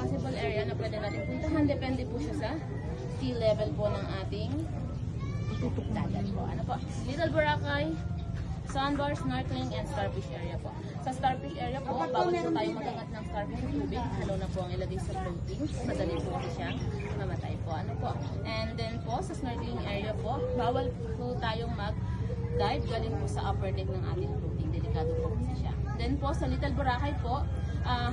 possible area na pwede natin puntahan. Depende po siya sa sea level po ng ating dagat po. Ano po? Little Boracay, sandbar, snorkeling, and starfish area po. Sa starfish area po, bawal po tayo magangat ng starfish sa tubig. Halo na po ang ilagay sa floating. Madali po kasi siyang mamatay po. Ano po? And then po, sa snorkeling area po, bawal po tayong mag-dive galing po sa upper deck ng ating floating. Delikado po kasi siya. Then po, sa Little Boracay po,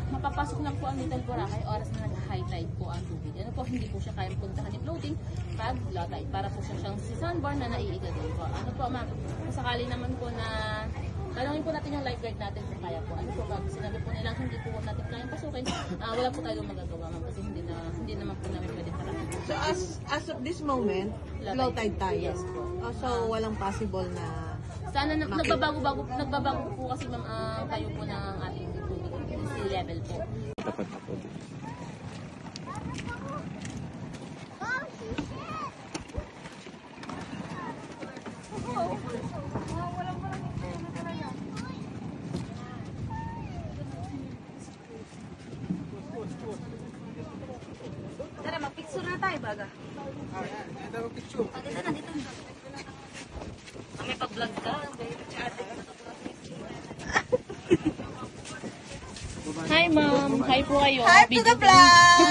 mapapasok lang po ang Little Boracay oras na nag-high tide po ang tubig. Ano po, hindi po siya kayang puntahan ni floating pag low tide. Para po siyang si sandbar na naiiga din po. Ano po, ma'am? Sakali naman po na tanongin po natin yung lifeguard natin kung kaya po. Ano po, pag sinabi po nilang hindi po natin kayang pasukin, wala po tayong magagawa, ma'am, kasi hindi naman po namin pwede harapin. So as of this moment, low tide tayo? Yes po. So walang possible na sana nagbabago po kasi ma'am tayo po ng ating tubig, sea level po. Dapat ako. Tara, mag-picture na tayo, baga. Dito ako picture. Dito na. May pag-vlog ka. Hi ma'am, hi po kayo. Hi to the vlog!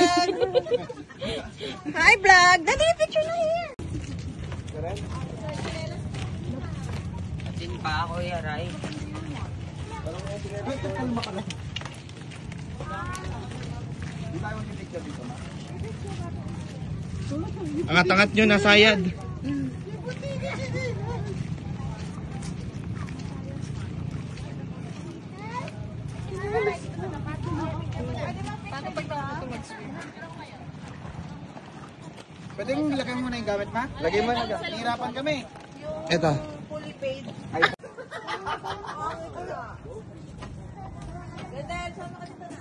Hi vlog! Daddy, picture na here! Atin pa ako, yaray. Angat-angat nyo, nasayad. Pwede mong lagay muna yung gamit, ma? Lagay mo na. Hihirapan kami. Ito. Fully paid. Gadel, sama ka dito na.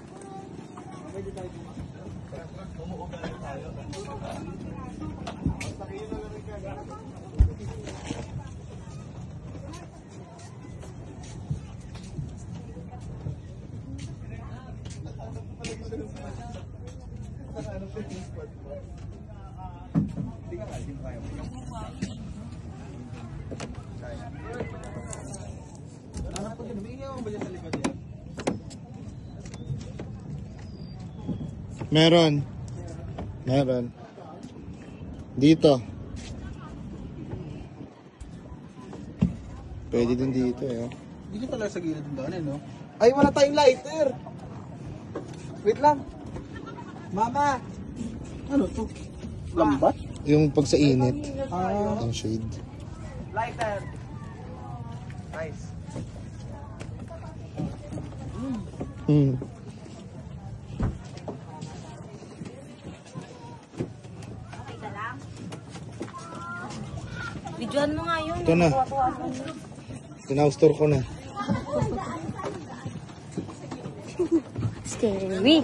Meron. Dito. Pwede din dito eh. Dito pala sa gilid ng daanan, no? Ay, wala tayong lighter! Wait lang. Mama! Ano to? Lambat? Yung pag sa init. Ang shade. Lighter! Nice. Hmm. Videoan mo nga yun. Ito na. Pinaustore ko na. Scary.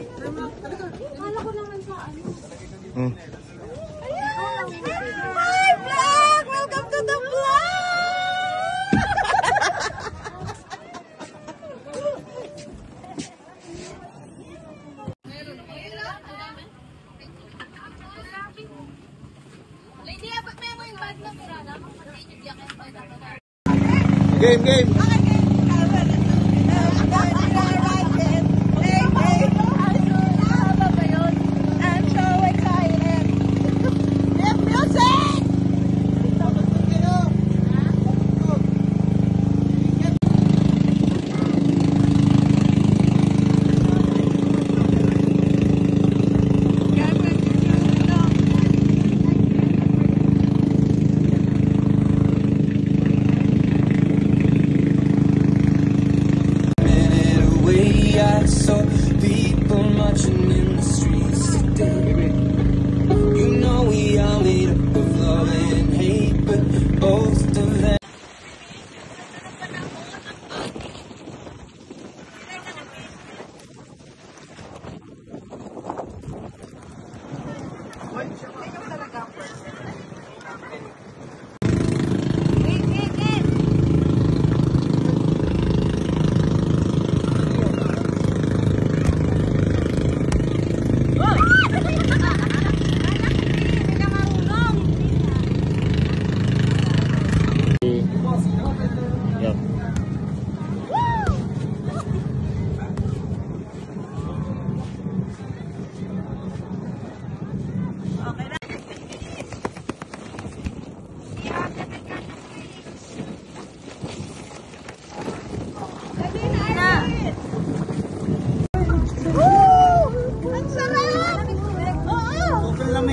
Hmm. Hi vlog! Welcome to the vlog! Game! I'm so excited! Music!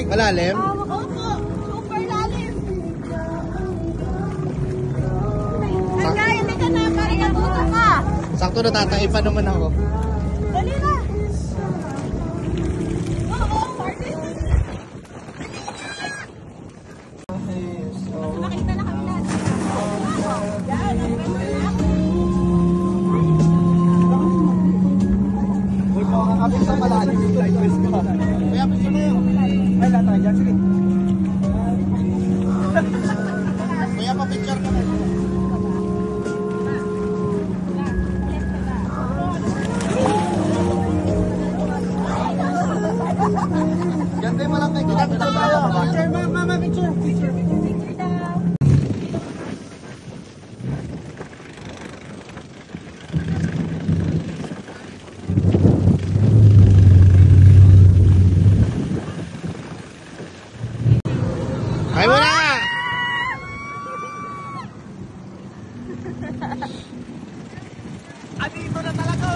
Malalim? Opo, super lalim. Kaya, hindi ka na, parang natuto ka. Sakto natataipan naman ako. Dali na. Oo, party. Makita na kami lahat. Yan, ang ganda na. Uy, makakapit sa malalim yung light vest ka. Kaya picture na yun. Ay, lahat tayo dyan. Sige. Kuya, pa-picture ka na. Ganda yung malaki. Picture tayo. Picture, mama, picture. Picture. Ay mo na! Dito na talaga.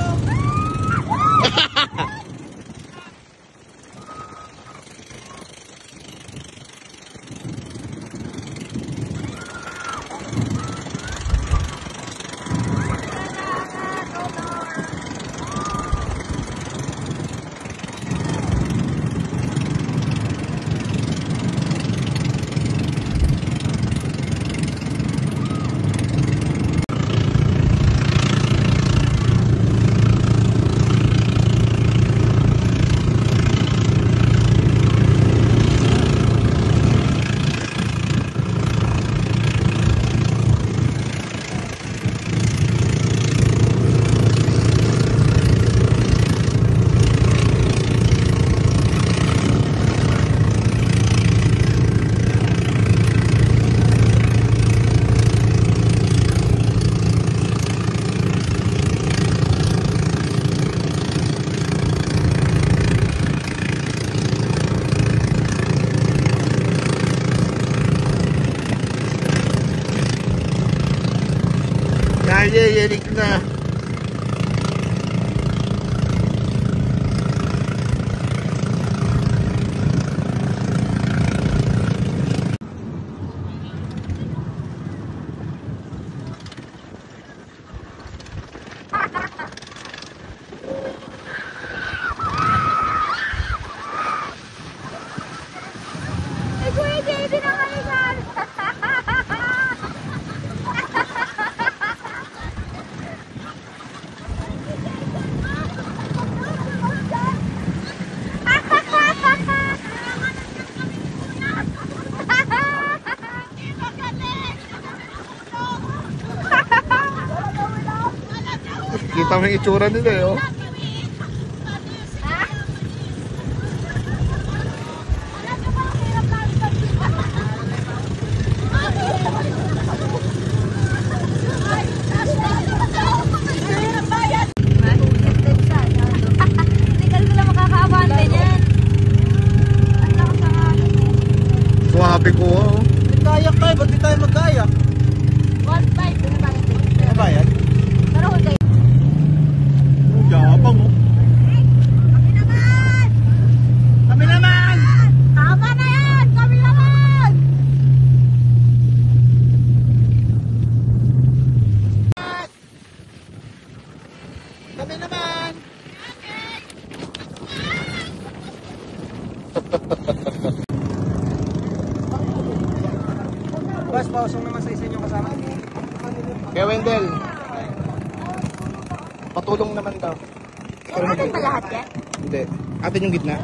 Kaya, yarik na. Ay, Kuya JB na kami dyan. Kita mo yung itsura nila eh, oh. Hindi ka sila makakaabante niyan. Ang lakas ng hangin. Suwabe ko, oh. Kayak tayo. Ba't di tayo magkayak? 1.5, ano ba ito? Mabayad? Pero huwag kayo. Gabang, oh. Kami naman! Tama na yan! Kami naman! Kami naman! Boss, pausong naman sa isa niyong kasama. Kaya Wendell, patulong naman daw. Atin ba lahat yan? Hindi. Atin yung gitna.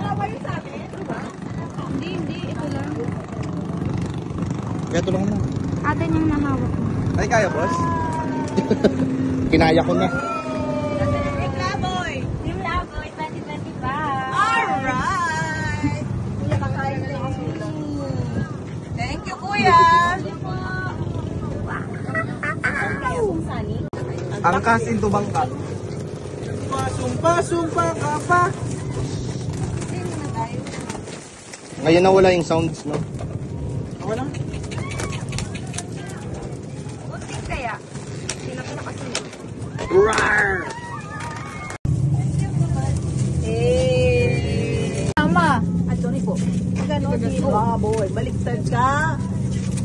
Hindi. Ito lang. Kaya tulungan mo. Atin yung nahawak mo. Ay, kaya, boss? Kinaya ko na. Team Laboy! Team Laboy 2025. Alright! Thank you, Kuya! Angkas into bangka. Pasong pa ka pa. Ngayon na wala yung sounds, no? Ako lang. Butik kaya. Sino ko nakasunod? Rawr! Tama! At sorry po. ganon, Zimbabwe. Baliktad ka.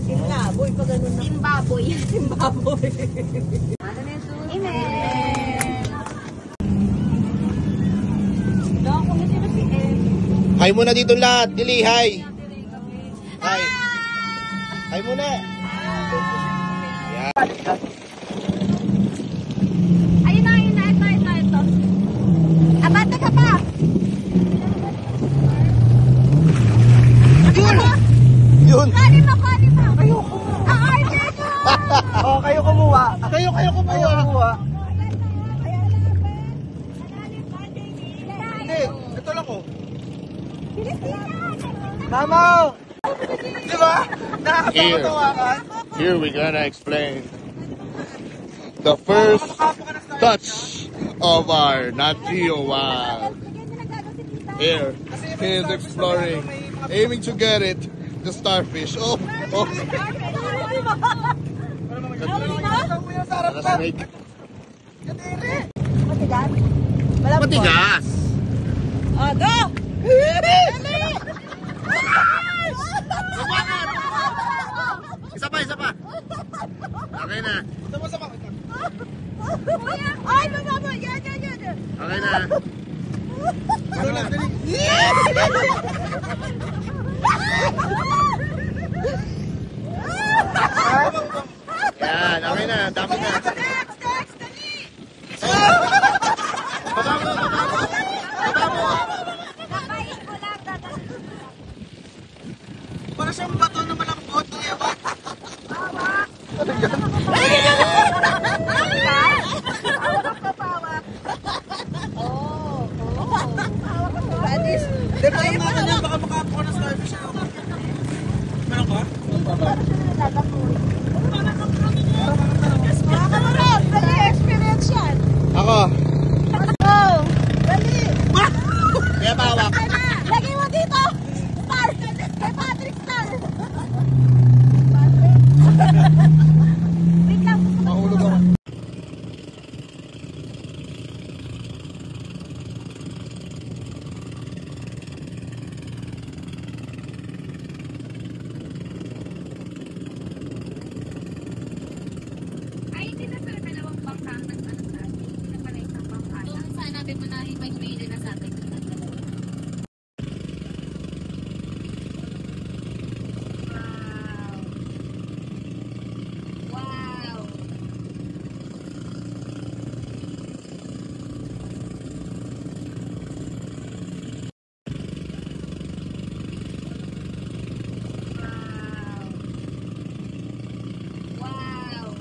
Zimbabwe, pag ganon na. Zimbabwe. Zimbabwe. Amen. Dong, kung sino si M. Hi muna dito lahat. Dili, hi. Hi. Hi muna. Yan. Ayun na, ito. Abante ka pa. Yun. Kanin mo. Ayoko. Arte ko. Oh, kayo kumuha. Kayo kumuha. Hindi, ito lang ko. Mama! Di ba? Nakakatawa ka. Here we gonna explain the first touch of our Nat Geo Wild. Here, he is exploring, aiming to get it, the starfish. Oh. The snake. Matigas. Oh, go! Isa pa. Okay na. Ay, mababa! Yan. Okay na. Ano lang, dali. Yan, okay na. Dami na. Next, dali! Baba mo. Kapain ko lang. Para siyang bato na malambot. Anis. Di ba yung mga ganyan, baka makakuha ng starfish. Meron ka? Mga kamarad, dali, experience yan. Ako. Go! Dali! Kaya bawak. Lagay mo dito! Star! Kay Patrick Star! Wait lang. Mahulog ako. Ay, hindi na sa dalawang bangka ang nagtanong natin. Hindi na pala isang bangka. Doon saan natin manahin mag-video na sa atin. Wow. Wow.